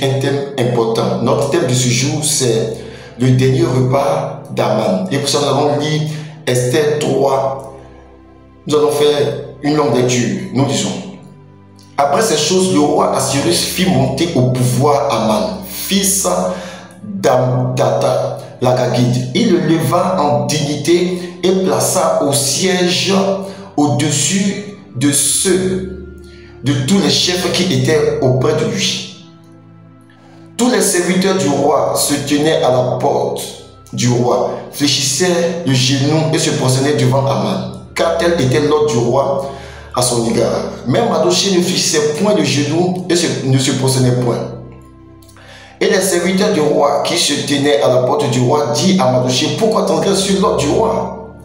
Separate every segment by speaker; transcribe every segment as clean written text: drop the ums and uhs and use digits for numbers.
Speaker 1: un thème important. Notre thème de ce jour, c'est le dernier repas d'Aman. Et pour ça, nous allons lire Esther 3. Nous allons faire une longue lecture. Nous disons: après ces choses, le roi Assuérus fit monter au pouvoir Aman, fils d'Amdata l'Agagite. Il le leva en dignité et plaça au siège au-dessus de tous les chefs qui étaient auprès de lui. Tous les serviteurs du roi se tenaient à la porte du roi, fléchissaient le genou et se prosternaient devant Aman, car tel était l'ordre du roi à son égard. Même Mardochée ne fléchissait point le genou et ne se prosternait point. Et les serviteurs du roi qui se tenaient à la porte du roi dirent à Mardochée: pourquoi transgresses sur l'ordre du roi?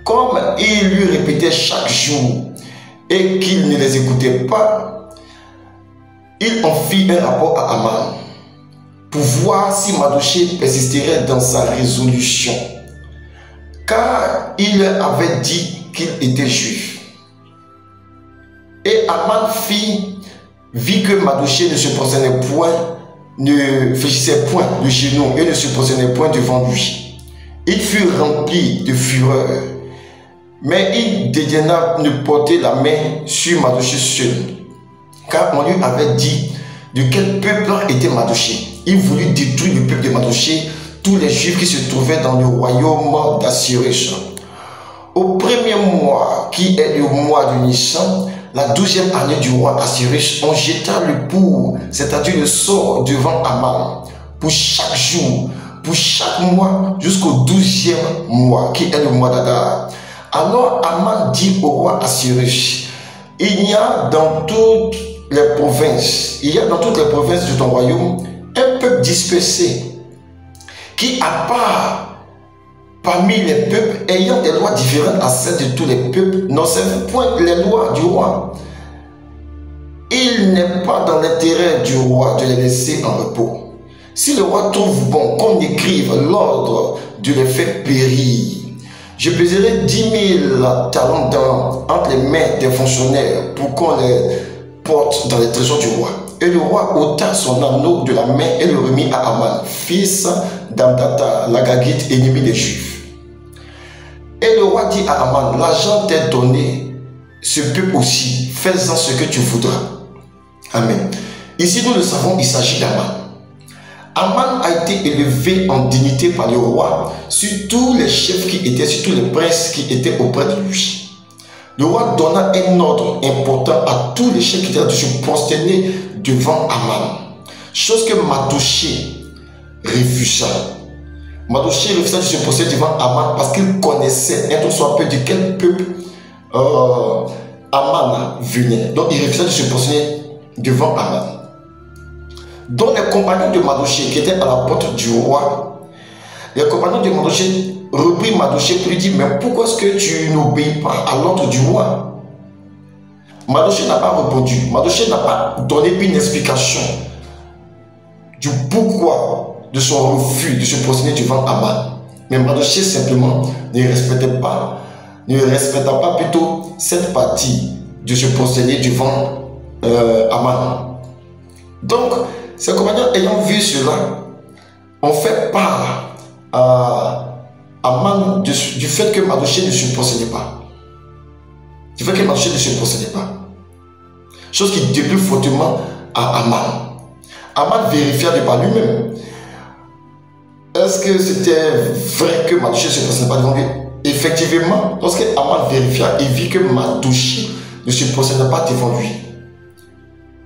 Speaker 1: Comme il lui répétait chaque jour et qu'il ne les écoutait pas, il en fit un rapport à Aman pour voir si Mardochée persisterait dans sa résolution, car il avait dit qu'il était juif. Et Aman vit que Mardochée ne se prosternait point, ne fléchissait point le genou et ne se prosternait point devant lui. Il fut rempli de fureur, mais il dédaigna de porter la main sur Mardochée seul, car on lui avait dit de quel peuple était Mardochée. Il voulut détruire le peuple de Mardochée, tous les juifs qui se trouvaient dans le royaume d'Assuérus. Au premier mois, qui est le mois de Nissan, la 12e année du roi Assuérus, on jeta le pour, c'est-à-dire le sort, devant Aman, pour chaque jour, pour chaque mois, jusqu'au 12e mois, qui est le mois d'Adar. Alors Aman dit au roi Assuérus: il y a dans toutes les provinces de ton royaume, un peuple dispersé, qui à part parmi les peuples ayant des lois différentes à celles de tous les peuples, n'observe point les lois du roi. Il n'est pas dans l'intérêt du roi de les laisser en repos. Si le roi trouve bon qu'on écrive l'ordre de les faire périr, je pèserai 10 000 talents entre les mains des fonctionnaires pour qu'on les porte dans les trésors du roi. Et le roi ôta son anneau de la main et le remit à Aman, fils d'Amdata l'Agagite, ennemi des Juifs. Et le roi dit à Aman: l'argent t'est donné, ce peuple aussi, fais-en ce que tu voudras. Amen. Ici, nous le savons, il s'agit d'Aman. Aman a été élevé en dignité par le roi sur tous les chefs qui étaient, sur tous les princes qui étaient auprès de lui. Le roi donna un ordre important à tous les chefs qui étaient là de se prosterner devant Aman. Chose que Mardochée refusa. Mardochée refusa de se prosterner devant Aman parce qu'il connaissait un tant soit peu de quel peuple Aman venait. Donc il refusa de se prosterner devant Aman. Donc les compagnons de Mardochée qui étaient à la porte du roi, les compagnons de Mardochée reprit Mardochée pour lui dire: mais pourquoi est-ce que tu n'obéis pas à l'ordre du roi? Mardochée n'a pas répondu. Mardochée n'a pas donné une explication du pourquoi de son refus de se prosterner devant Aman. Mais Mardochée simplement ne respecta pas plutôt cette partie de se prosterner devant Aman. Donc, ses compagnons ayant vu cela, ont fait part à Aman du fait que Mardochée ne se prosternait pas. Du fait que Mardochée ne se prosternait pas. Chose qui déplut fortement à Aman. Aman vérifia de par lui-même. Est-ce que c'était vrai que Mardochée ne se prosternait pas devant lui? Effectivement, lorsque Aman vérifia, il vit que Mardochée ne se prosternait pas devant lui.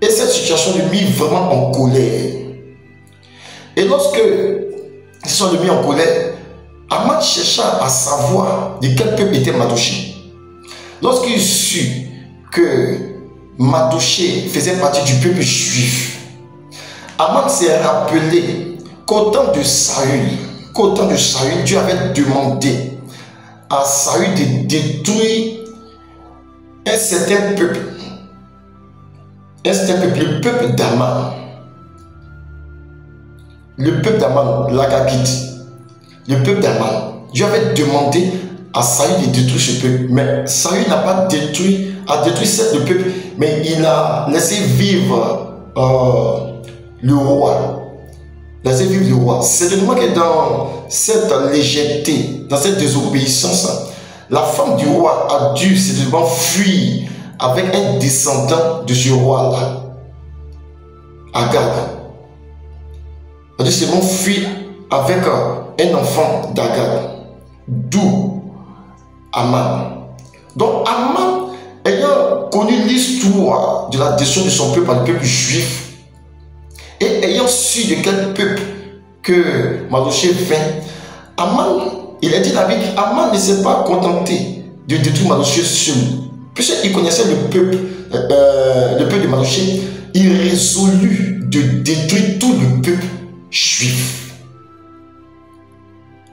Speaker 1: Et cette situation le mit vraiment en colère. Et lorsque ils sont mis en colère, Aman chercha à savoir de quel peuple était Mardochée. Lorsqu'il sut que Mardochée faisait partie du peuple juif, Aman s'est rappelé qu'au temps de Saül, Dieu avait demandé à Saül de détruire un certain peuple. Le peuple d'Aman. Le peuple d'Aman, l'Agagite. Le peuple d'Aman. Dieu avait demandé à Saül de détruire ce peuple. Mais Saül n'a pas détruit le peuple, mais il a laissé vivre le roi, laissait vivre le roi. Certainement que dans cette légèreté, dans cette désobéissance, la femme du roi a dû certainement fuir avec un descendant de ce roi-là, Agag. Elle a dû certainement fuir avec un enfant d'Agag, d'où Aman. Donc Aman, ayant connu l'histoire de la destruction de son peuple par le peuple juif, et ayant su de quel peuple que Mardochée vint, Aman, il a dit la Bible, Aman ne s'est pas contenté de détruire Mardochée seul. Puisqu'il connaissait le peuple de Mardochée, il résolut de détruire tout le peuple juif.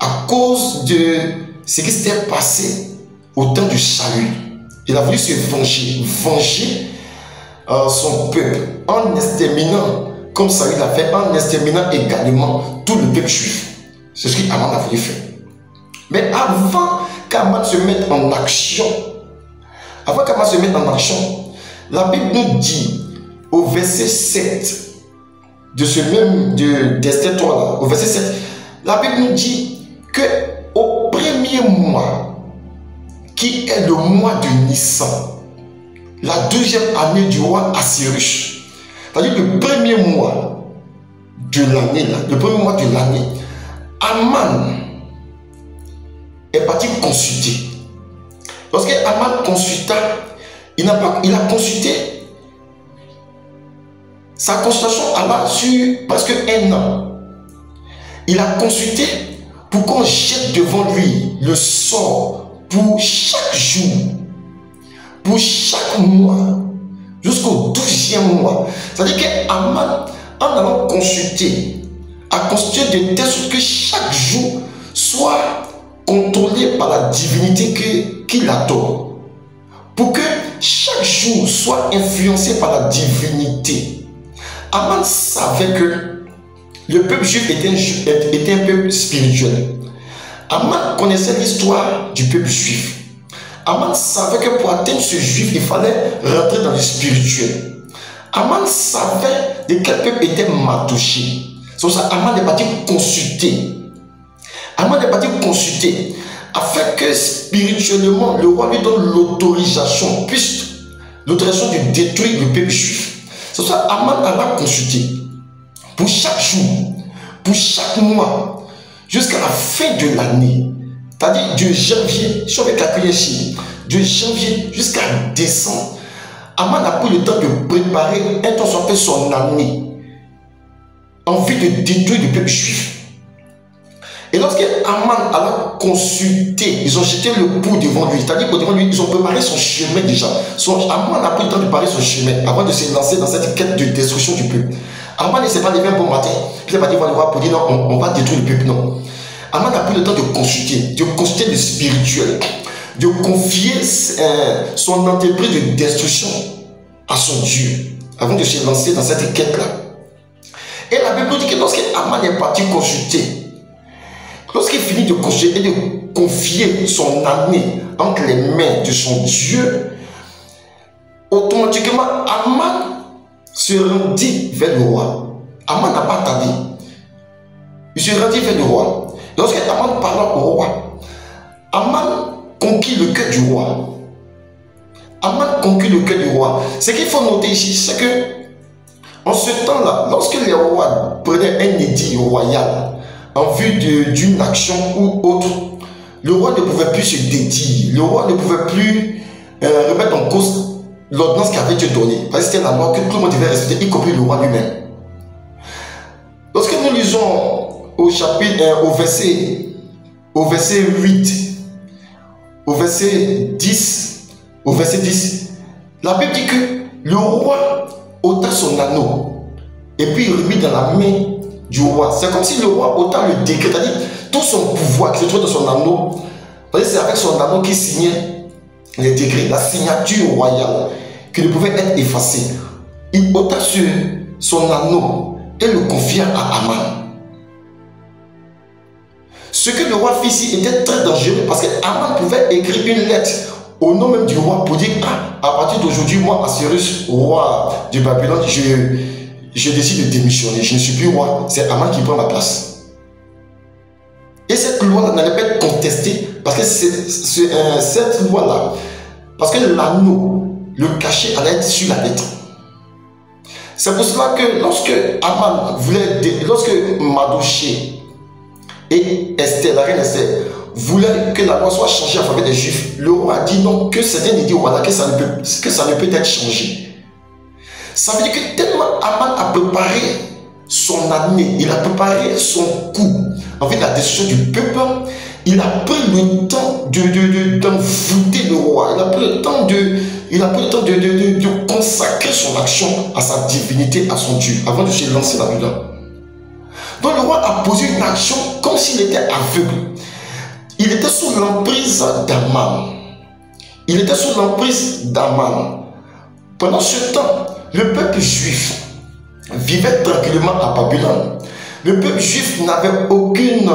Speaker 1: À cause de ce qui s'était passé au temps du salut, il a voulu se venger son peuple en exterminant, comme Saül l'a fait, en exterminant également tout le peuple juif. C'est ce qu'Aman a voulu faire. Mais avant qu'Aman se mette en action, la Bible nous dit au verset 7 de ce même d'Esther 3 là, au verset 7, la Bible nous dit que au premier mois, qui est le mois de Nissan, la deuxième année du roi Assyrus, c'est-à-dire le premier mois de l'année, Aman est parti consulter. Lorsque Aman consulta, il a consulté, sa consultation alla sur presque 1 an. Il a consulté pour qu'on jette devant lui le sort pour chaque jour, pour chaque mois, jusqu'au 12e mois. C'est-à-dire qu'Aman, en allant consulter, a consulté de telle sorte que chaque jour soit contrôlé par la divinité qu'il adore. Pour que chaque jour soit influencé par la divinité. Aman savait que le peuple juif était un peuple spirituel. Aman connaissait l'histoire du peuple juif. Aman savait que pour atteindre ce juif, il fallait rentrer dans le spirituel. Aman savait de quel peuple était Mardochée. C'est pour ça qu'Aman est parti consulter. Aman est parti consulter afin que spirituellement le roi lui donne l'autorisation, l'autorisation de détruire le peuple juif. C'est pour ça qu'Aman alla consulter pour chaque jour, pour chaque mois, jusqu'à la fin de l'année. C'est-à-dire de janvier, si on veut calculer ici, de janvier jusqu'à décembre, Aman a pris le temps de préparer un temps soit fait son année en vue de détruire le peuple juif. Et lorsque Aman a consulté, ils ont jeté le pou devant lui, c'est-à-dire que devant lui, ils ont préparé son chemin déjà. Aman a pris le temps de préparer son chemin avant de se lancer dans cette quête de destruction du peuple. Aman ne s'est pas levé un bon matin, puis il n'a pas dit voir le roi pour dire non, on va détruire le peuple, non. Aman a pris le temps de consulter le spirituel, de confier son entreprise de destruction à son Dieu, avant de se lancer dans cette quête-là. Et la Bible nous dit que lorsque Aman est parti consulter, lorsqu'il finit de consulter et de confier son année entre les mains de son Dieu, automatiquement Aman se rendit vers le roi. Aman n'a pas tardé. Il se rendit vers le roi. Lorsque Aman parla au roi, Aman conquit le cœur du roi. Aman conquit le cœur du roi. Ce qu'il faut noter ici, c'est que en ce temps-là, lorsque les rois prenaient un édit royal en vue d'une action ou autre, le roi ne pouvait plus se dédier. Le roi ne pouvait plus remettre en cause l'ordonnance qui avait été donnée. Parce que c'était la loi que tout le monde devait respecter, y compris le roi lui-même. Lorsque nous lisons au chapitre, au verset 8, au verset 10, la Bible dit que le roi ôta son anneau et puis il remit dans la main du roi. C'est comme si le roi ôta le décret, c'est-à-dire tout son pouvoir qui se trouve dans son anneau. C'est avec son anneau qu'il signait les décrets, la signature royale qui ne pouvait être effacée. Il ôta son anneau et le confia à Aman. Ce que le roi fit ici était très dangereux parce qu'Aman pouvait écrire une lettre au nom même du roi pour dire à partir d'aujourd'hui, moi, Assyrus, roi de Babylone, je décide de démissionner, je ne suis plus roi, c'est Aman qui prend ma place. Et cette loi-là n'allait pas être contestée parce que cette loi-là, parce que l'anneau, le cachet allait être sur la lettre. C'est pour cela que lorsque Aman voulait, lorsque Mardochée et Esther, la reine Esther, voulaient que la loi soit changée en faveur des Juifs, le roi a dit non, que certains dit au roi que ça ne peut être changé. Ça veut dire que tellement Aman a préparé son année, il a préparé son coup en vue de la décision du peuple, il a pris le temps d'envoûter le roi, il a pris le temps de consacrer son action à sa divinité, à son Dieu, avant de se lancer là-dedans. Donc le roi a posé une action comme s'il était aveugle. Il était sous l'emprise d'Aman. Il était sous l'emprise d'Aman. Pendant ce temps, le peuple juif vivait tranquillement à Babylone. Le peuple juif n'avait aucune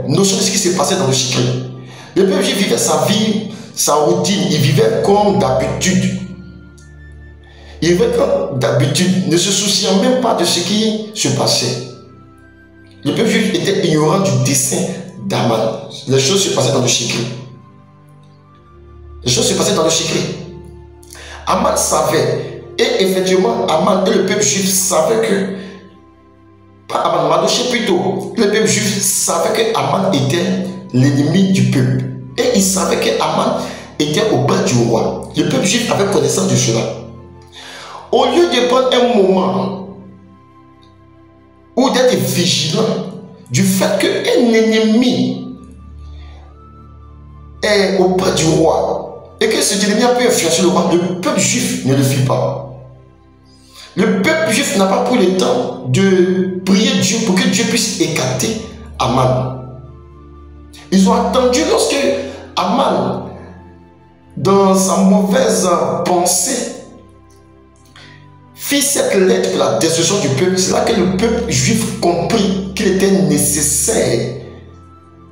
Speaker 1: notion de ce qui se passait dans le secret. Le peuple juif vivait sa vie, sa routine, il vivait comme d'habitude. Il vivait comme d'habitude, ne se souciant même pas de ce qui se passait. Le peuple juif était ignorant du dessein d'Aman. Les choses se passaient dans le secret. Les choses se passaient dans le secret. Aman savait, et effectivement, Aman et le peuple juif savaient que, pas Aman, Mardochée plutôt, le peuple juif savait que Aman était l'ennemi du peuple. Et il savait que Aman était auprès du roi. Le peuple juif avait connaissance de cela. Au lieu de prendre un moment ou d'être vigilant du fait qu'un ennemi est auprès du roi et que cet ennemi a pu influencer le roi, le peuple juif ne le fit pas. Le peuple juif n'a pas pris le temps de prier Dieu pour que Dieu puisse écarter Aman. Ils ont attendu lorsque Aman, dans sa mauvaise pensée, fit cette lettre pour la destruction du peuple. C'est là que le peuple juif comprit qu'il était nécessaire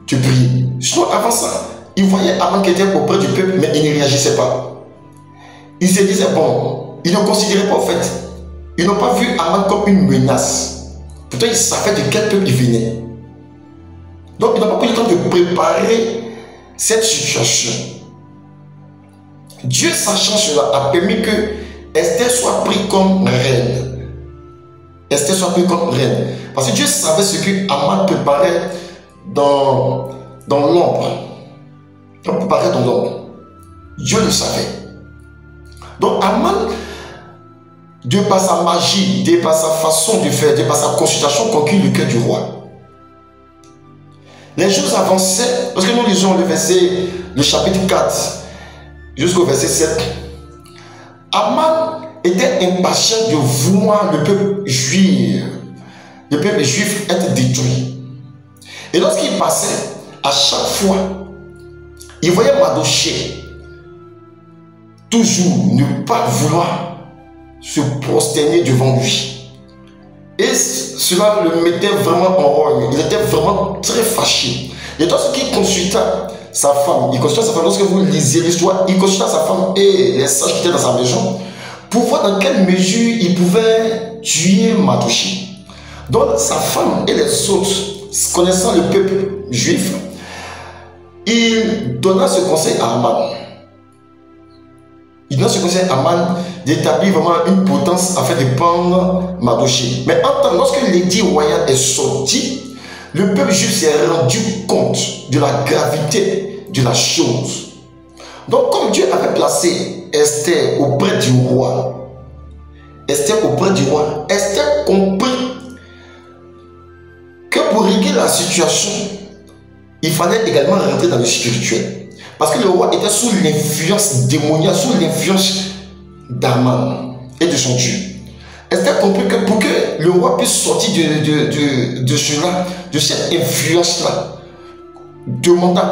Speaker 1: de prier. Sinon, avant ça, il voyait Aman qui était auprès du peuple, mais il ne réagissait pas. Il se disait, bon, ils ne considéraient pas en fait. Ils n'ont pas vu Aman comme une menace. Pourtant, ils savaient de quel peuple il venait. Donc, ils n'ont pas pris le temps de préparer cette situation. Dieu, sachant cela, a permis que Esther soit prise comme reine. Esther soit prise comme reine. Parce que Dieu savait ce que Aman préparait dans l'ombre. Il préparait dans l'ombre. Dieu le savait. Donc Aman, de par sa magie, de par sa façon de faire, de par sa consultation, conquit le cœur du roi. Les choses avançaient, parce que nous lisons le chapitre 4 jusqu'au verset 7. Aman était impatient de voir le peuple juif être détruit. Et lorsqu'il passait, à chaque fois, il voyait Mardochée toujours ne pas vouloir se prosterner devant lui. Et cela le mettait vraiment en rogne. Il était vraiment très fâché. Et lorsqu'il consulta sa femme, lorsque vous lisez l'histoire, il consulta sa femme et les sages qui étaient dans sa maison pour voir dans quelle mesure il pouvait tuer Mardochée. Donc sa femme et les autres, connaissant le peuple juif, il donna ce conseil à Aman. Il donna ce conseil à Aman d'établir vraiment une potence afin de prendre Mardochée. Mais en temps, lorsque l'édit royal est sorti, le peuple juif s'est rendu compte de la gravité de la chose. Donc, comme Dieu avait placé Esther auprès du roi, Esther comprit que pour régler la situation, il fallait également rentrer dans le spirituel. Parce que le roi était sous l'influence démoniaque, sous l'influence d'Aman et de son Dieu. Esther comprit que pour que le roi puisse sortir de cela, de cette influence-là,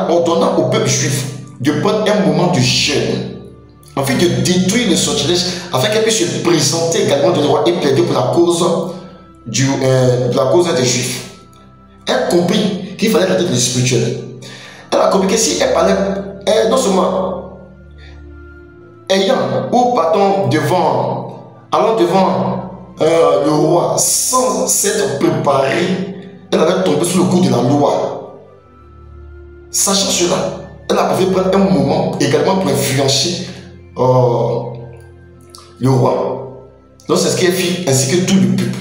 Speaker 1: ordonnant au peuple juif de prendre un moment de jeûne, afin de détruire le sortilège, afin qu'elle puisse se présenter également devant le roi et plaider pour la cause des Juifs. Elle comprit qu'il fallait rentrer dans le spirituel. Elle a compris que si elle parlait, non seulement ayant ou partant allant devant le roi, sans s'être préparé, elle allait tomber sous le coup de la loi. Sachant cela, elle a pu prendre un moment également pour influencer le roi. Donc c'est ce qu'elle fit, ainsi que tout le peuple.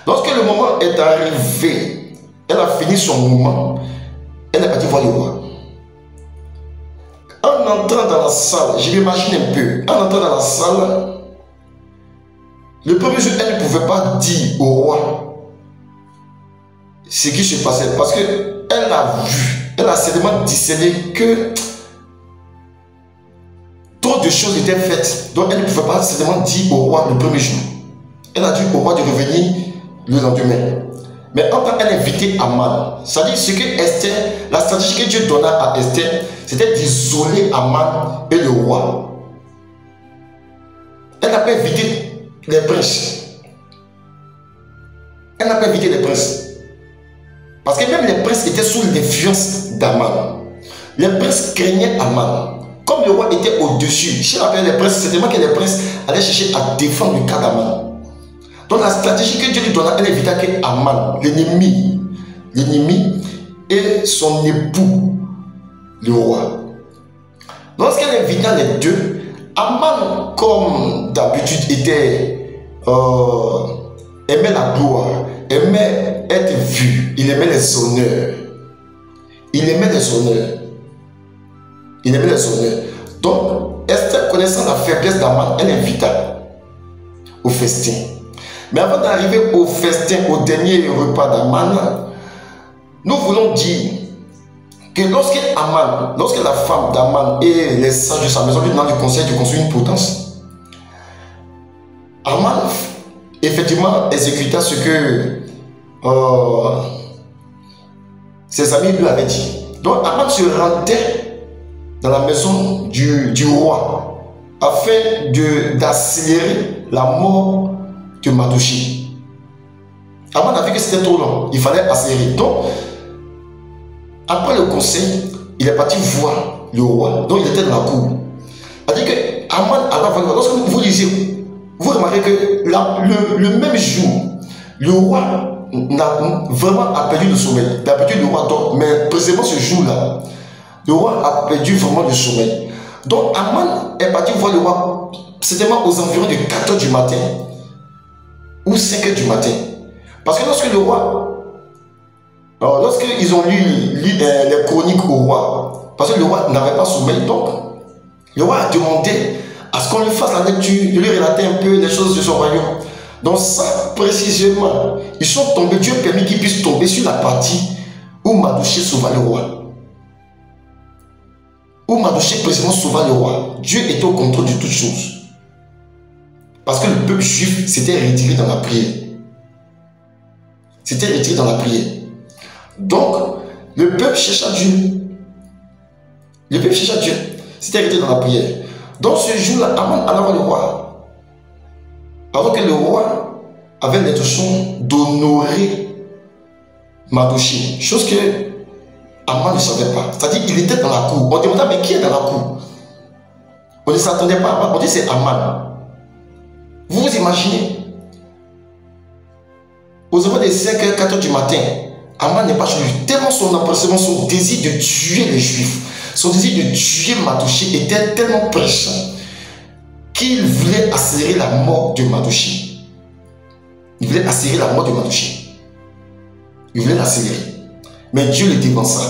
Speaker 1: Lorsque le moment est arrivé, elle a fini son moment, elle est partie voir le roi. En entrant dans la salle, je m'imagine un peu, en entrant dans la salle, le premier jour, elle ne pouvait pas dire au roi ce qui se passait parce qu'elle a vu, elle a certainement discerné que trop de choses étaient faites, donc elle ne pouvait pas certainement dire au roi le premier jour. Elle a dit au roi de revenir le lendemain. Mais en tant qu'elle invitait Aman, c'est-à-dire ce que Esther, la stratégie que Dieu donna à Esther, c'était d'isoler Aman et le roi. Elle n'a pas invité les princes. Elle n'a pas invité les princes. Parce que même les princes étaient sous l'influence d'Aman. Les princes craignaient Aman. Comme le roi était au-dessus, chez les princes, c'est tellement que les princes allaient chercher à défendre le cas d'Aman. Donc la stratégie que Dieu lui donna, elle évita que Aman, l'ennemi, et son époux, le roi. Lorsqu'elle invita les deux, Aman, comme d'habitude, aimait la gloire, aimait être vu, il aimait les honneurs. Il aimait les honneurs. Il aimait les honneurs. Donc, Esther, connaissant la faiblesse d'Aman, elle invita au festin. Mais avant d'arriver au festin, au dernier repas d'Aman, nous voulons dire que lorsque la femme d'Aman et les sages de sa maison lui donnent le conseil de construire une potence, Aman effectivement exécuta ce que ses amis lui avaient dit. Donc Aman se rendait dans la maison du roi afin d'accélérer la mort de Mardochée. Aman a vu que c'était trop long, il fallait accélérer. Donc, après le conseil, il est parti voir le roi. Donc, il était dans la cour. C'est-à-dire que Aman alla voir le roi. Lorsque vous lisez, vous remarquez que le même jour, le roi a perdu le sommeil. D'habitude, le roi dort, mais précisément ce jour-là, le roi a perdu vraiment le sommeil. Donc, Aman est parti voir le roi, certainement aux environs de 4 h du matin ou 5 h du matin. Parce que lorsque le roi, lorsqu'ils ont lu les chroniques au roi, parce que le roi n'avait pas sommeil, donc le roi a demandé à ce qu'on lui fasse la lecture, de lui relater un peu les choses de son royaume. Donc ça, précisément, ils sont tombés, Dieu a permis qu'ils puissent tomber sur la partie où Mardochée sauva le roi. Où Mardochée précisément sauva le roi. Dieu était au contrôle de toutes choses. Parce que le peuple juif s'était retiré dans la prière. S'était retiré dans la prière. Donc, le peuple chercha Dieu. Le peuple chercha Dieu. S'était retiré dans la prière. Donc, ce jour-là, Aman alla voir le roi. Alors que le roi avait l'intention d'honorer Mardochée. Chose que Aman ne savait pas. C'est-à-dire qu'il était dans la cour. On demandait, mais qui est dans la cour? On ne s'attendait pas à Aman. On dit, c'est Aman. Vous vous imaginez? Aux alentours des 5 h, 4 h du matin, Aman n'est pas chez lui. Tellement son empressement, son désir de tuer les Juifs, son désir de tuer Mardochée était tellement pressant qu'il voulait accélérer la mort de Mardochée. Il voulait accélérer la mort de Mardochée. Il voulait l'accélérer. Mais Dieu le dévança.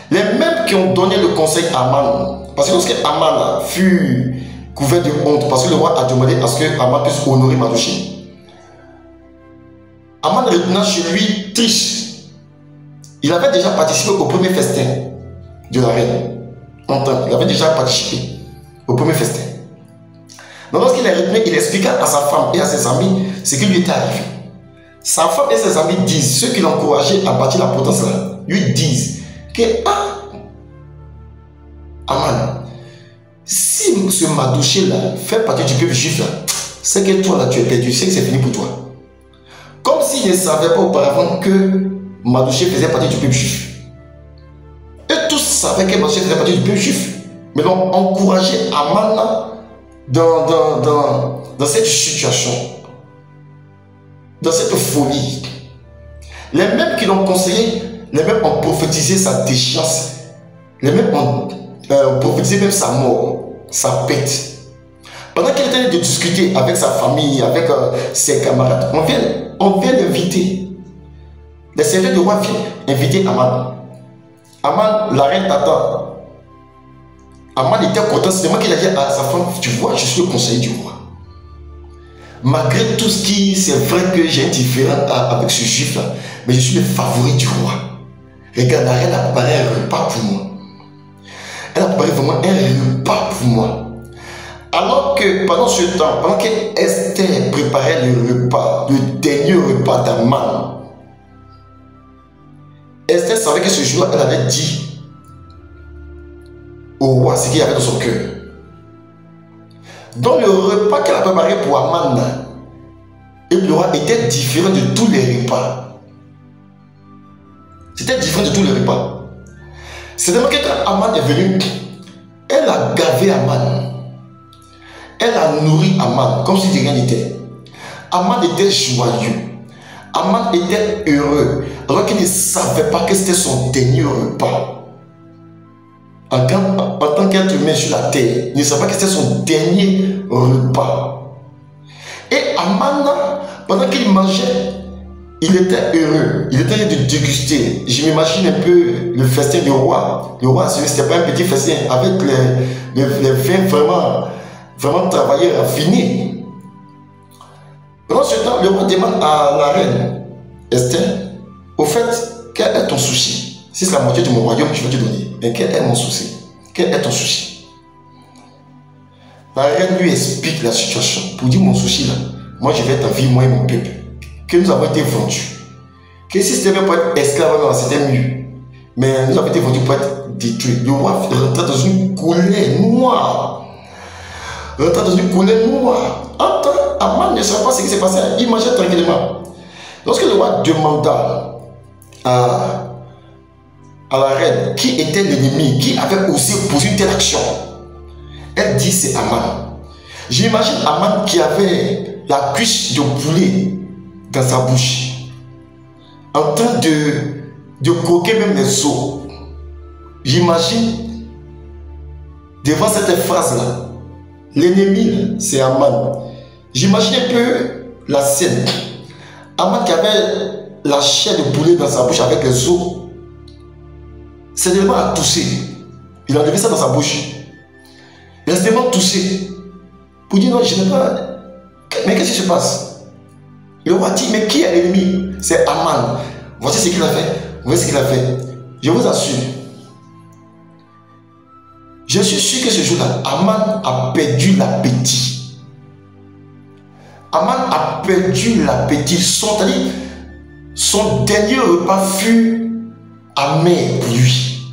Speaker 1: Les mêmes qui ont donné le conseil à Aman, parce que lorsque Aman fut couvert de honte, parce que le roi a demandé à ce que Aman puisse honorer Mardochée, Aman retourna chez lui triste. Il avait déjà participé au premier festin de la reine. Il avait déjà participé au premier festin. Donc lorsqu'il est retourné, il expliqua à sa femme et à ses amis ce qui lui était arrivé. Sa femme et ses amis disent, ceux qui l'encourageaient à bâtir la potence là, lui disent que Aman, si ce Mardochée là fait partie du peuple juif là, c'est que toi là tu es perdu, c'est que c'est fini pour toi. Comme s'ils ne savaient pas auparavant que Mardochée faisait partie du peuple juif. Et tous savaient que Mardochée faisait partie du peuple juif. Mais donc encourager Aman dans cette situation. dans cette folie. Les mêmes qui l'ont conseillé, les mêmes ont prophétisé sa déchéance. Les mêmes ont prophétisé même sa mort, sa pète. Pendant qu'il était en train de discuter avec sa famille, avec ses camarades, on vient l'inviter. Les serviteurs du roi viennent inviter Aman. Aman, la reine t'attend. Aman était content, c'est moi qui l'ai dit à sa femme, tu vois, je suis le conseiller du roi. Malgré tout ce qui, c'est vrai que j'ai un différent avec ce juif-là, mais je suis le favori du roi. Regarde, la reine a préparé un repas pour moi. Elle a préparé vraiment un repas pour moi. Alors que pendant ce temps, pendant qu'Esther préparait le repas, le dernier repas d'Aman, Esther savait que ce jour-là, elle avait dit au roi ce qu'il y avait dans son cœur. Donc le repas qu'elle a préparé pour Aman, et le roi était différent de tous les repas. C'était différent de tous les repas. C'est tellement que quand Aman est venu, elle a gavé Aman. Elle a nourri Aman comme si de rien n'était. Aman était joyeux. Aman était heureux. Alors qu'il ne savait pas que c'était son dernier repas. En tant qu'être humain sur la terre, il ne savait pas que c'était son dernier repas. Et Aman, pendant qu'il mangeait, il était heureux. Il était en train de déguster. Je m'imagine un peu le festin du roi. Le roi, ce n'était pas un petit festin avec les vins vraiment travaillés, raffinés. Pendant ce temps, le roi demande à la reine Esther, au fait, quel est ton souci? Si c'est la moitié de mon royaume, je vais te donner. Mais quel est mon souci? Quel est ton souci? La reine lui explique la situation. Pour dire mon souci là, moi je vais être en vie, moi et mon peuple. Que nous avons été vendus. Que si c'était même pour être esclave, c'était mieux. Mais nous avons été vendus pour être détruits. Le roi rentre dans une colère noire. Rentre dans une colère noire. Aman ne savait pas ce qui s'est passé. Il mangeait tranquillement. Lorsque le roi demanda à la reine qui était l'ennemi, qui avait osé poser une telle action, elle dit c'est Aman. J'imagine Aman qui avait la cuisse de poulet dans sa bouche, en train de croquer même les os. J'imagine devant cette phrase-là, l'ennemi c'est Aman. J'imagine un peu la scène. Aman qui avait la chair de poulet dans sa bouche avec les os. C'est tellement à tousser. Il a enlevé ça dans sa bouche. Il a tellement toussé. Pour dire non, je n'ai pas. Mais qu'est-ce qui se passe? Le roi dit, mais qui est l'ennemi? C'est Aman. Voici ce qu'il a fait. Voici ce qu'il a fait. Je vous assure. Je suis sûr que ce jour-là, Aman a perdu l'appétit. Aman a perdu l'appétit. Son dernier repas fut amer pour lui.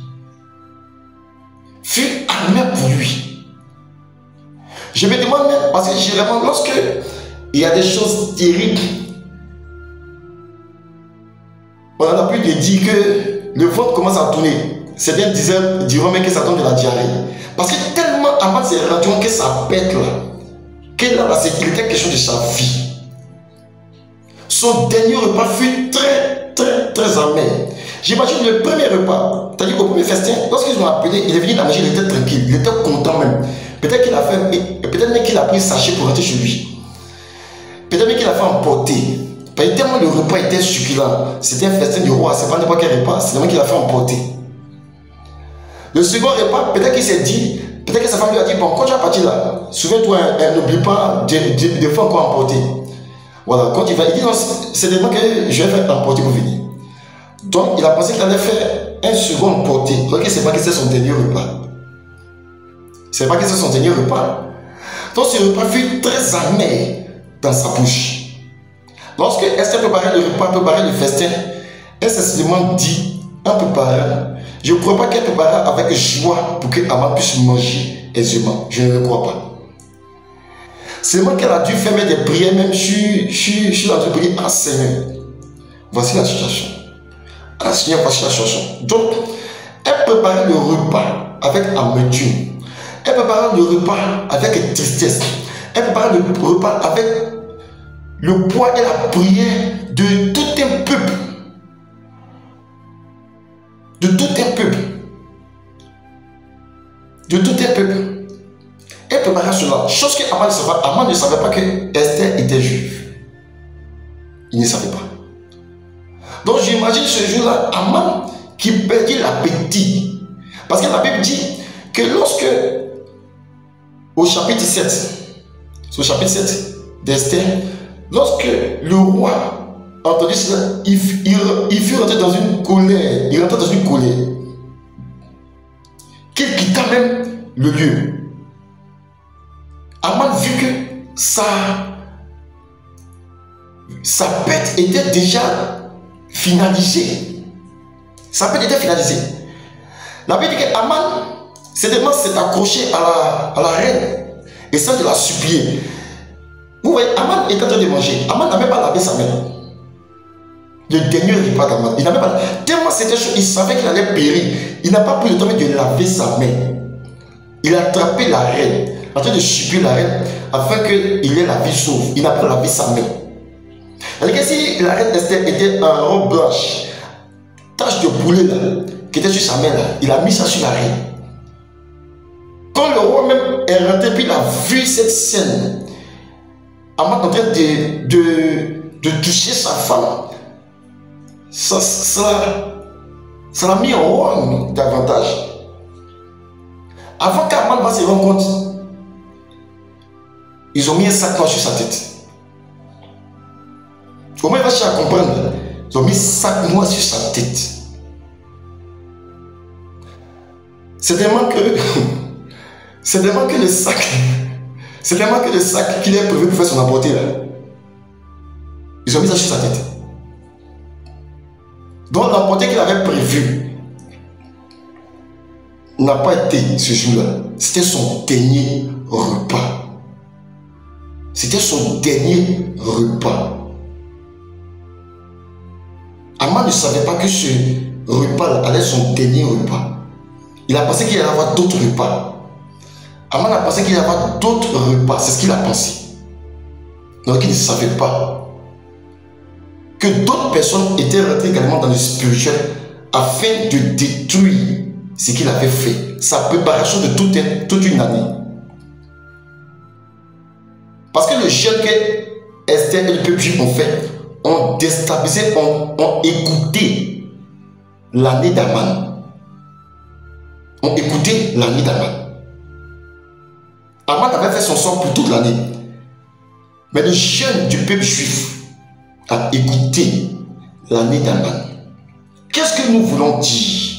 Speaker 1: Fut amer pour lui. Je me demande même, parce que généralement, lorsque il y a des choses terribles, on a pu dire que le ventre commence à tourner. Certains diront même que ça donne de la diarrhée. Parce que tellement Aman s'est rendu compte que ça pète là, que là, la sécurité est quelque chose de sa vie. Son dernier repas fut très amer. J'imagine le premier repas, c'est-à-dire au premier festin, lorsqu'ils ont appelé, il est venu à manger, il était tranquille, il était content même. Peut-être qu'il a fait, peut-être même qu'il a pris sachet pour rentrer chez lui. Peut-être même qu'il a fait emporter. Parce que tellement le repas était succulent. C'était un festin du roi, c'est pas n'importe quel repas, c'est tellement qu'il a fait emporter. Le second repas, peut-être qu'il s'est dit, peut-être que sa femme lui a dit, bon, quand tu vas partir là, souviens-toi, n'oublie pas de faire encore emporter. Voilà, quand il va, il dit non, c'est tellement que je vais faire emporter pour venir. Donc, il a pensé qu'il allait faire un second emporter. Donc, c'est pas que c'est son dernier repas. C'est pas que c'est son dernier repas. Donc, ce repas fut très amer dans sa bouche. Lorsque Esther préparait le repas, préparait le festin, elle s'est seulement dit, en préparant, je ne crois pas qu'elle préparait avec joie pour que Aman puisse manger aisément. Je ne le crois pas. C'est moi qu'elle a dû faire des prières, même sur la prière. Ah Seigneur, voici la situation. Ah Seigneur, voici la situation. Donc, elle préparait le repas avec amertume. Elle préparait le repas avec tristesse. Elle préparait le repas avec le poids et la prière de tout un peuple. De tout un peuple. De tout un peuple. Et préparer cela. Chose que Aman ne savait pas que Esther était juive. Il ne savait pas. Donc j'imagine ce jour-là, Aman qui perdit l'appétit. Parce que la Bible dit que lorsque, au chapitre 7 d'Esther, lorsque le roi a entendu cela, il fut rentré dans une colère. Il rentra dans une colère. Qu'il quitta même le lieu. Aman vu que sa pète était déjà finalisée. Sa pète était finalisée. La Bible dit qu'Aman s'est accroché à la reine et ça de la supplier. Vous voyez, Aman était en train de manger. Aman n'avait pas lavé sa main. Le dernier repas d'Aman. Il n'avait pas. Tellement c'était chaud, il savait qu'il allait périr. Il n'a pas pris le temps de laver sa main. Il a attrapé la reine, en train de supplier la reine, afin qu'il ait la vie sauve. Il n'a pas lavé sa main. C'est-à-dire que si la reine Esther était en robe blanche, tache de poulet là, qui était sur sa main là, il a mis ça sur la reine. Quand le roi même est rentré, puis il a vu cette scène, Aman en train de toucher sa femme, ça l'a mis en roi davantage. Avant qu'Aman va se rendre compte, ils ont mis un sac noir sur sa tête. Comment il va chercher à comprendre? Ils ont mis un sac noir sur sa tête. C'est tellement que le sac, c'est tellement que le sac qu'il est prévu pour faire son apporter là. Ils ont mis ça sur sa tête. Donc l'apporter qu'il avait prévu n'a pas été ce jour-là. C'était son dernier repas. C'était son dernier repas. Aman ne savait pas que ce repas allait être son dernier repas. Il a pensé qu'il allait avoir d'autres repas. Aman a pensé qu'il allait avoir d'autres repas. C'est ce qu'il a pensé. Donc il ne savait pas que d'autres personnes étaient rentrées également dans le spirituel afin de détruire ce qu'il avait fait, sa préparation de toute une année. Parce que le jeûne que Esther et le peuple juif ont fait, ont déstabilisé, ont écouté l'année d'Aman. Ont écouté l'année d'Aman. Aman avait fait son sang pour toute l'année. Mais le jeûne du peuple juif a écouté l'année d'Aman. Qu'est-ce que nous voulons dire?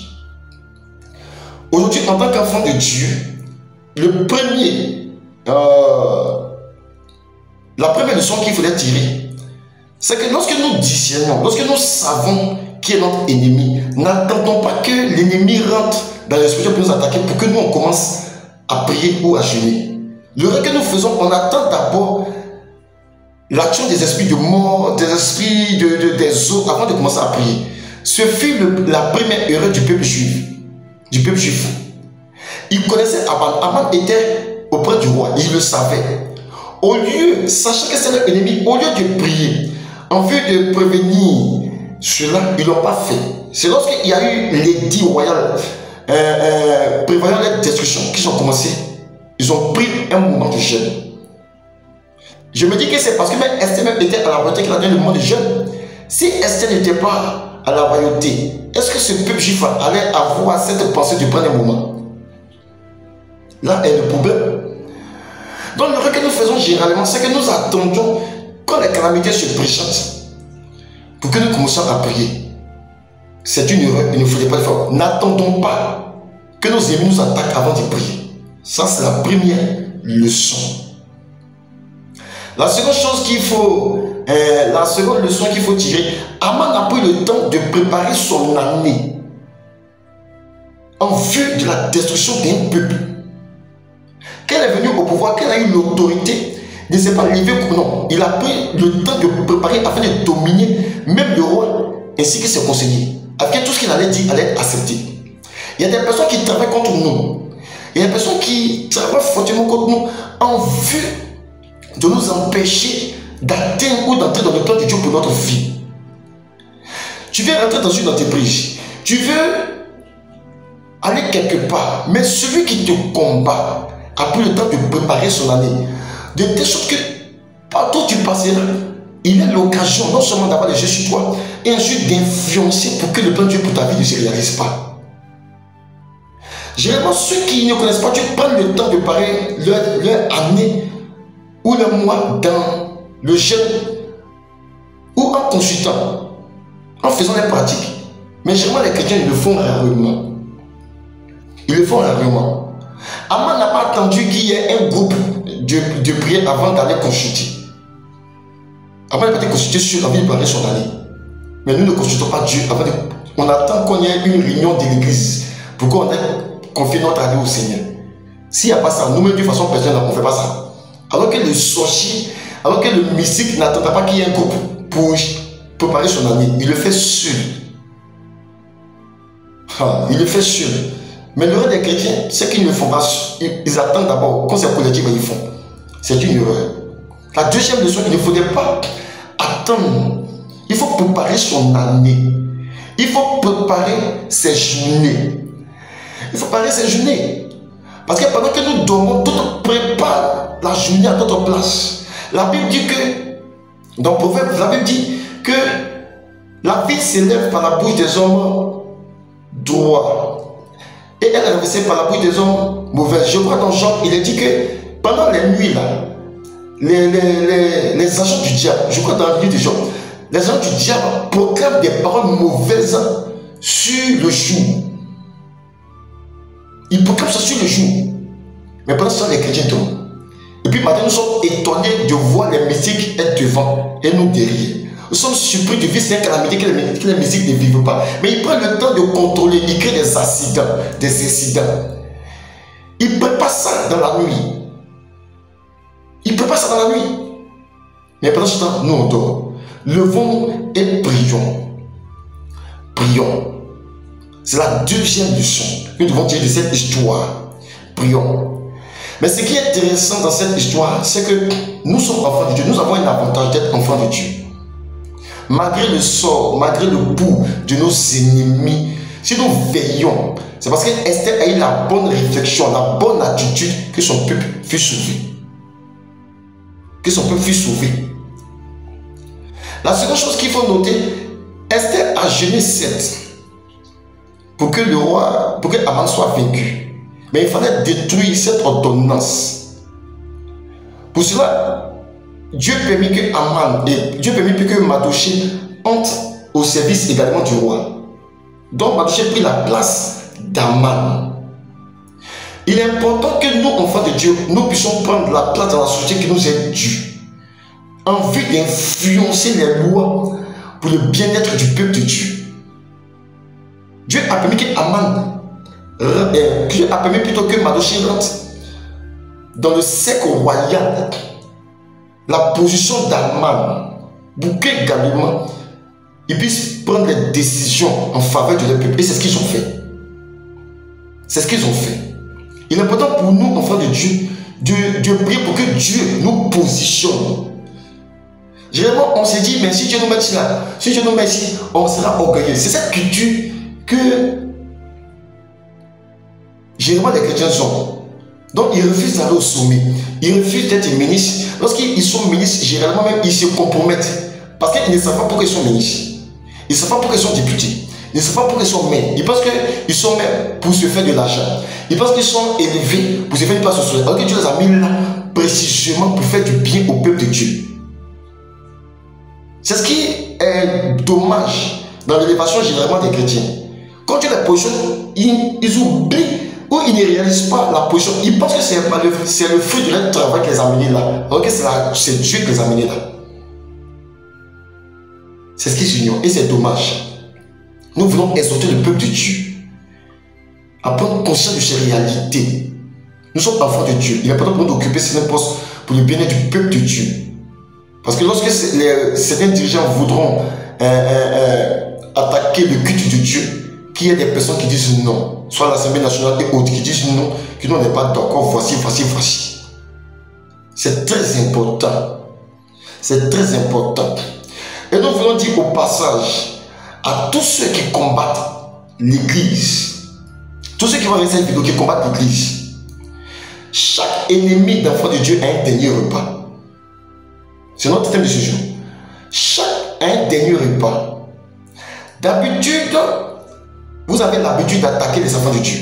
Speaker 1: Aujourd'hui, en tant qu'enfant de Dieu, la première leçon qu'il faudrait tirer, c'est que lorsque nous discernons, lorsque nous savons qui est notre ennemi, n'attendons pas que l'ennemi rentre dans l'esprit pour nous attaquer pour que nous on commence à prier ou à jeûner. L'erreur que nous faisons, on attend d'abord l'action des esprits de mort, des esprits des eaux avant de commencer à prier. Ce fut la première erreur du peuple juif. Il connaissait Aman. Aman était auprès du roi. Il le savait. Au lieu, sachant que c'est leur ennemi, au lieu de prier, en vue de prévenir cela, ils ne l'ont pas fait. C'est lorsqu'il y a eu l'édit royal prévoyant la destruction qu'ils ont commencé. Ils ont pris un moment de jeûne. Je me dis que c'est parce que même Esther même était à la royauté qu'il a donné le moment de jeûne. Si Esther n'était pas à la royauté, est-ce que ce peuple juif allait avoir cette pensée de prendre un moment? Là est le problème. Donc l'erreur que nous faisons généralement, c'est que nous attendons quand les calamités se présentent pour que nous commencions à prier. C'est une erreur, il ne faudrait pas le faire. N'attendons pas que nos ennemis nous attaquent avant de prier. Ça, c'est la première leçon. La seconde chose qu'il faut, la seconde leçon qu'il faut tirer, Aman a pris le temps de préparer son année en vue de la destruction d'un peuple. Qu'elle est venue au pouvoir, qu'elle a eu l'autorité de ne s'est pas lever ou non. Il a pris le temps de préparer afin de dominer même le roi ainsi que ses conseillers. Afin que tout ce qu'il allait dire allait être accepté. Il y a des personnes qui travaillent contre nous. Il y a des personnes qui travaillent fortement contre nous en vue de nous empêcher d'atteindre ou d'entrer dans le plan de Dieu pour notre vie. Tu veux rentrer dans une entreprise, tu veux aller quelque part, mais celui qui te combat a pris le temps de préparer son année, de telle sorte que partout où tu passeras, il a l'occasion non seulement d'avoir les yeux sur toi, et ensuite d'influencer pour que le plan de Dieu pour ta vie ne se réalise pas. Généralement, ceux qui ne connaissent pas Dieu prennent le temps de préparer leur année ou leur mois dans le jeûne ou en consultant, en faisant des pratiques. Mais généralement, les chrétiens, ils le font rarement. Ils le font rarement. Aman n'a pas attendu qu'il y ait un groupe de prière avant d'aller consulter. Aman n'a pas été consulté sur la vie de préparer son année. Mais nous ne consultons pas Dieu. On attend qu'on y ait une réunion de l'église pour qu'on ait confié notre année au Seigneur. S'il n'y a pas ça, nous-mêmes de façon personnelle, on ne fait pas ça. Alors que le sorcier, alors que le mystique n'attendra pas qu'il y ait un groupe pour préparer son année, il le fait seul. Il le fait seul. Mais le reste des chrétiens, c'est qu'ils ne font pas, ils attendent d'abord, quand c'est collectif, ils font. C'est une erreur. La deuxième leçon, il ne faudrait pas attendre. Il faut préparer son année. Il faut préparer ses journées. Il faut préparer ses journées. Parce que pendant que nous dormons, tout prépare la journée à notre place. La Bible dit que, dans Proverbe, la Bible dit que la vie s'élève par la bouche des hommes droits. Et elle est renversée par la bouche des hommes mauvais. Je vois dans Jean, il est dit que pendant les nuits, là, les agents du diable, je crois dans le livre de Jean, les agents du diable proclament des paroles mauvaises sur le jour. Ils proclament ça sur le jour. Mais pendant ce temps, les chrétiens tombent. Et puis maintenant, nous sommes étonnés de voir les mystiques être devant et nous derrière. Nous sommes surpris de vivre cette calamité que les mystiques ne vivent pas. Mais ils prennent le temps de contrôler, ils créent des accidents, des incidents. Ils ne préparent pas ça dans la nuit. Ils ne préparent pas ça dans la nuit. Mais pendant ce temps, nous on dort. Levons et prions. Prions. C'est la deuxième leçon que nous devons tirer de cette histoire. Prions. Mais ce qui est intéressant dans cette histoire, c'est que nous sommes enfants de Dieu. Nous avons un avantage d'être enfants de Dieu. Malgré le sort, malgré le pouls de nos ennemis, si nous veillons, c'est parce qu'Esther a eu la bonne réflexion, la bonne attitude que son peuple fut sauvé. Que son peuple fut sauvé. La seconde chose qu'il faut noter, Esther a jeûné 7 pour que le roi, pour que Aman soit vaincu. Mais il fallait détruire cette ordonnance. Pour cela, Dieu permit que Aman et Dieu permit que Mardochée entre au service également du roi. Donc Mardochée prit la place d'Aman. Il est important que nous, enfants de Dieu, nous puissions prendre la place dans la société qui nous est due, en vue d'influencer les lois pour le bien-être du peuple de Dieu. Dieu a permis que Aman, Dieu a permis plutôt que Mardochée rentre dans le cercle royal. La position d'Aman, pour qu'également ils puissent prendre des décisions en faveur de leur peuple. Et c'est ce qu'ils ont fait. C'est ce qu'ils ont fait. Il est important pour nous, enfants de Dieu, de prier pour que Dieu nous positionne. Généralement, on s'est dit, mais si Dieu nous met ici là, si Dieu nous met ici, on sera orgueilleux. C'est cette culture que généralement les chrétiens ont. Donc ils refusent d'aller au sommet. Ils refusent d'être ministres. Lorsqu'ils sont ministres, généralement même, ils se compromettent. Parce qu'ils ne savent pas pourquoi ils sont ministres. Ils ne savent pas pourquoi ils sont députés. Ils ne savent pas pourquoi ils sont maires. Ils pensent qu'ils sont maires pour se faire de l'argent. Ils pensent qu'ils sont élevés pour se faire une place au soleil. Alors que Dieu les a mis là précisément pour faire du bien au peuple de Dieu. C'est ce qui est dommage dans l'élévation généralement des chrétiens. Quand Dieu les positionne, ils oublient ou ils ne réalisent pas la position. Ils pensent que c'est le fruit de leur travail qui les a amenés là. Alors que c'est Dieu qui les a amenés là. C'est ce qu'ils ignorent et c'est dommage. Nous voulons exhorter le peuple de Dieu à prendre conscience de ces réalités. Nous sommes enfants de Dieu. Il est important pour nous d'occuper certains postes pour le bien-être du peuple de Dieu. Parce que lorsque certains dirigeants voudront attaquer le culte de Dieu, qu'il y ait des personnes qui disent non, soit l'Assemblée nationale et autres qui disent non, que nous n'est pas d'accord, voici. C'est très important. C'est très important. Et nous voulons dire au passage à tous ceux qui combattent l'église, tous ceux qui vont regarder cette vidéo, qui combattent l'église, chaque ennemi d'enfant de Dieu a un dernier repas. C'est notre thème de ce jour. Chaque a un dernier repas. D'habitude, vous avez l'habitude d'attaquer les enfants de Dieu.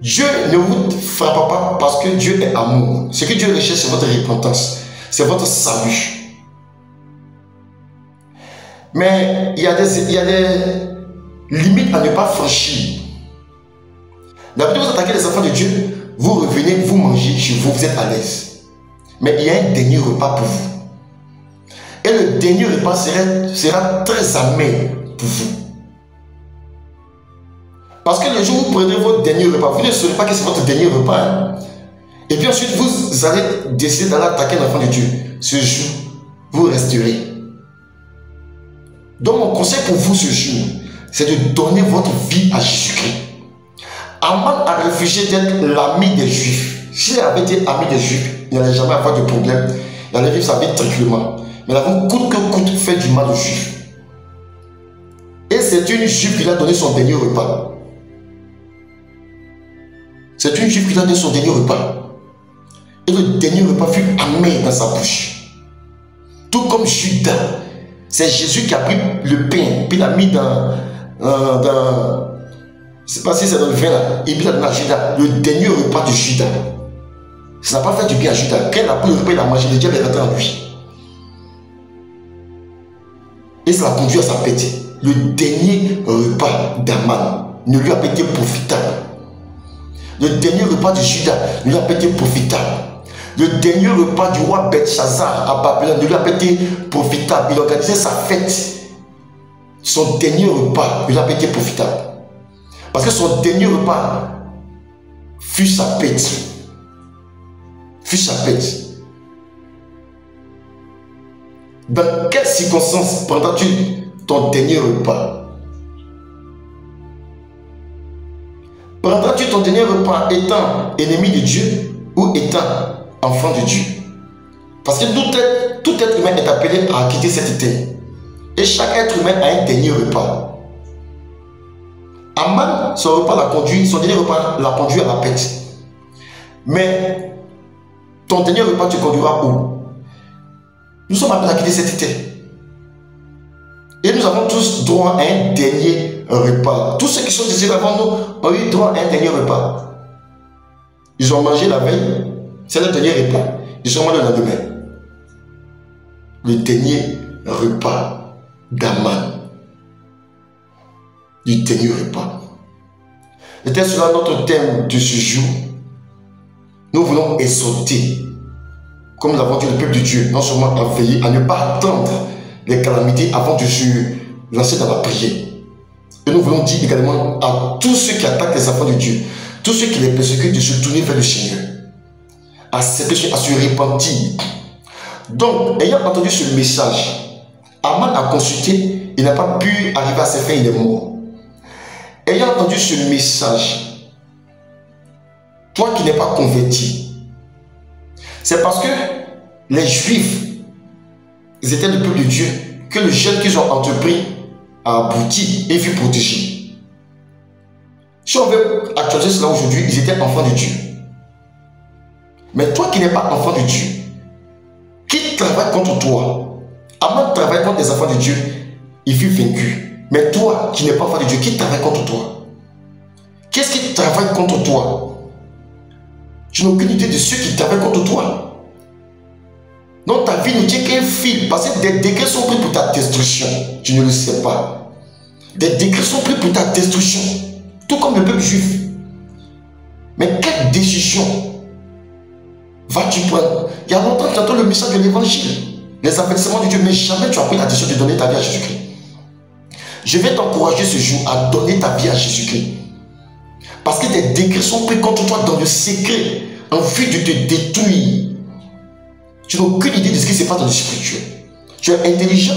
Speaker 1: Dieu ne vous frappe pas parce que Dieu est amour. Ce que Dieu recherche, c'est votre repentance, c'est votre salut. Mais il y a des limites à ne pas franchir. D'habitude, vous attaquez les enfants de Dieu, vous revenez, vous mangez chez vous, vous êtes à l'aise. Mais il y a un dernier repas pour vous. Et le dernier repas sera très amer pour vous. Parce que le jour où vous prenez votre dernier repas, vous ne saurez pas que c'est votre dernier repas. Hein? Et puis ensuite, vous allez décider d'aller attaquer l'enfant de Dieu. Ce jour, vous resterez. Donc mon conseil pour vous ce jour, c'est de donner votre vie à Jésus-Christ. Aman a refusé d'être l'ami des Juifs. S'il avait été ami des Juifs, il n'allait jamais avoir de problème. Il allait vivre sa vie tranquillement. Mais il avait coûte que coûte fait du mal aux Juifs. Et c'est une Juive qui lui a donné son dernier repas. C'est une Juive qui lui a donné son dernier repas. Et le dernier repas fut amer dans sa bouche. Tout comme Judas. C'est Jésus qui a pris le pain, puis l'a mis dans je ne sais pas si c'est dans le vin là, et puis l'a donné à Judas, le dernier repas de Judas. Ça n'a pas fait du bien à Judas. Quand il a pris le repas, il a mangé, le diable est rentré en lui. Et ça l'a conduit à sa pète. Le dernier repas d'Aman ne lui a pas été profitable. Le dernier repas de Judas ne lui a pas été profitable. Le dernier repas du roi Belshazzar à Babylone ne lui a pas été profitable. Il organisait sa fête. Son dernier repas ne lui a pas été profitable. Parce que son dernier repas fut sa pète. Fut sa pète. Dans quelles circonstances prendras-tu ton dernier repas? Prendras-tu ton dernier repas étant ennemi de Dieu ou étant enfant de Dieu? Parce que tout être humain est appelé à quitter cette terre. Et chaque être humain a un dernier repas. Aman, son repas l'a conduit, son dernier repas l'a conduit à la pète. Mais ton dernier repas te conduira où? Nous sommes appelés à quitter cette terre. Et nous avons tous droit à un dernier repas. Tous ceux qui sont ici avant nous ont eu droit à un dernier repas. Ils ont mangé la veille, c'est le dernier repas. Ils sont morts le lendemain. Le dernier repas d'Aman. Du dernier repas. C'était cela notre thème de ce jour. Nous voulons exhorter, comme nous l'avons dit, le peuple de Dieu, non seulement à veiller, à ne pas attendre les calamités avant de se lancer dans la prière. Et nous voulons dire également à tous ceux qui attaquent les enfants de Dieu, tous ceux qui les persécutent, de se tourner vers le Seigneur, à se repentir. Donc, ayant entendu ce message, Aman a consulté, il n'a pas pu arriver à ses fins, il est mort. Ayant entendu ce message, toi qui n'es pas converti, c'est parce que les Juifs, ils étaient le peuple de Dieu, que le jeûne qu'ils ont entrepris a abouti et fut protégé. Si on veut actualiser cela aujourd'hui, ils étaient enfants de Dieu. Mais toi qui n'es pas enfant de Dieu, qui travaille contre toi, Aman travaille contre les enfants de Dieu, il fut vaincu. Mais toi qui n'es pas enfant de Dieu, qui travaille contre toi? Qu'est-ce qui travaille contre toi? Tu n'as aucune idée de ceux qui travaillent contre toi. Donc ta vie ne tient qu'un fil, parce que des décrets sont pris pour ta destruction. Tu ne le sais pas. Des décrets sont pris pour ta destruction, tout comme le peuple juif. Mais quelle décision vas-tu prendre? Il y a longtemps que tu entends le message de l'évangile, les avertissements de Dieu, mais jamais tu as pris la décision de donner ta vie à Jésus-Christ. Je vais t'encourager ce jour à donner ta vie à Jésus-Christ. Parce que des décrets sont pris contre toi dans le secret, en vue de te détruire. Tu n'as aucune idée de ce qui se passe dans le spirituel. Tu es intelligent,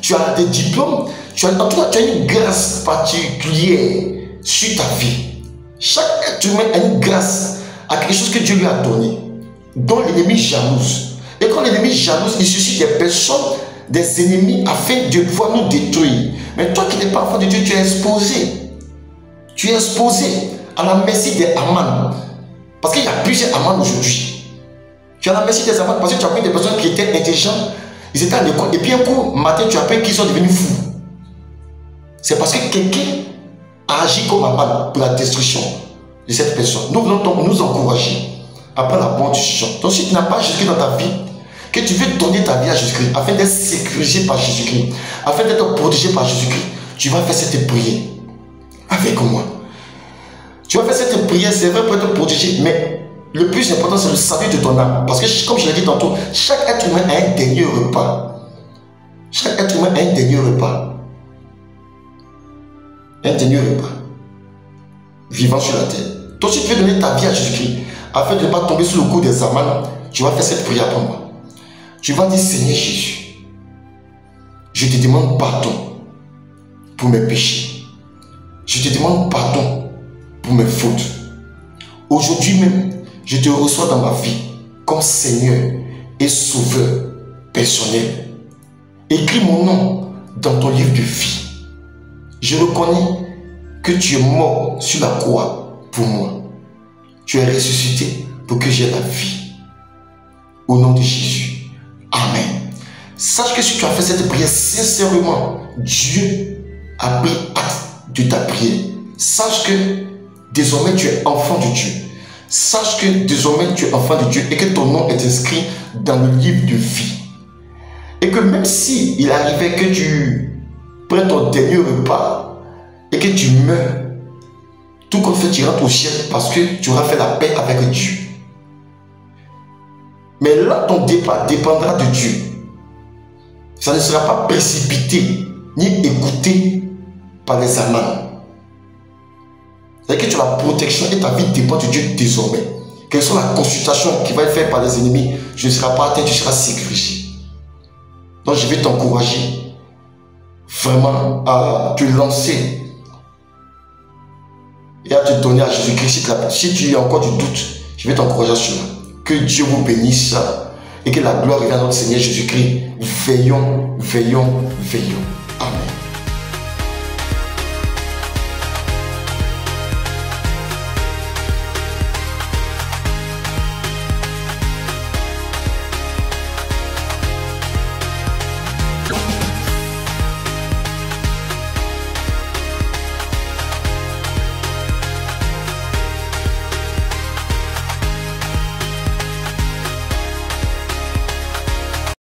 Speaker 1: tu as des diplômes, en tout cas, tu as une grâce particulière sur ta vie. Chaque être humain a une grâce à quelque chose que Dieu lui a donné, dont l'ennemi jalouse. Et quand l'ennemi jalouse, il suscite des personnes, des ennemis, afin de pouvoir nous détruire. Mais toi qui n'es pas enfant de Dieu, tu es exposé. Tu es exposé à la merci des Aman. Parce qu'il y a plusieurs Aman aujourd'hui. Tu es à la merci des Aman parce que tu as pris des personnes qui étaient intelligentes. Ils étaient à l'école. Et puis un coup, matin, tu as appris qu'ils sont devenus fous. C'est parce que quelqu'un a agi comme Aman pour la destruction de cette personne. Nous voulons donc nous encourager à prendre la bonne décision. Donc si tu n'as pas Jésus-Christ dans ta vie, que tu veux donner ta vie à Jésus-Christ, afin d'être sécurisé par Jésus-Christ, afin d'être protégé par Jésus-Christ, tu vas faire cette prière avec moi. Tu vas faire cette prière, c'est vrai, pour être protégé, mais le plus important, c'est le salut de ton âme. Parce que, comme je l'ai dit tantôt, chaque être humain a un dernier repas. Chaque être humain a un dernier repas. Un dernier repas. Vivant sur la terre. Donc, si tu veux donner ta vie à Jésus-Christ, afin de ne pas tomber sous le coup des amants, tu vas faire cette prière pour moi. Tu vas dire, Seigneur Jésus, je te demande pardon pour mes péchés. Je te demande pardon pour mes fautes. Aujourd'hui même, je te reçois dans ma vie comme Seigneur et Sauveur personnel. Écris mon nom dans ton livre de vie. Je reconnais que tu es mort sur la croix pour moi. Tu es ressuscité pour que j'aie la vie. Au nom de Jésus. Amen. Sache que si tu as fait cette prière sincèrement, Dieu a pris acte de ta prière. Sache que désormais tu es enfant de Dieu. Sache que désormais tu es enfant de Dieu et que ton nom est inscrit dans le livre de vie. Et que même si il arrivait que tu prennes ton dernier repas et que tu meurs, tout compte fait, tu rentres au ciel parce que tu auras fait la paix avec Dieu. Mais là, ton départ dépendra de Dieu. Ça ne sera pas précipité ni écouté par les amants. C'est-à-dire que tu as la protection et ta vie dépend de Dieu désormais. Quelle soit la consultation qui va être faite par les ennemis, je ne serai pas atteint, tu seras sécurisé. Donc je vais t'encourager vraiment à te lancer et à te donner à Jésus-Christ. Si tu as encore du doute, je vais t'encourager à cela. Que Dieu vous bénisse et que la gloire revienne à notre Seigneur Jésus-Christ. Veillons, veillons, veillons.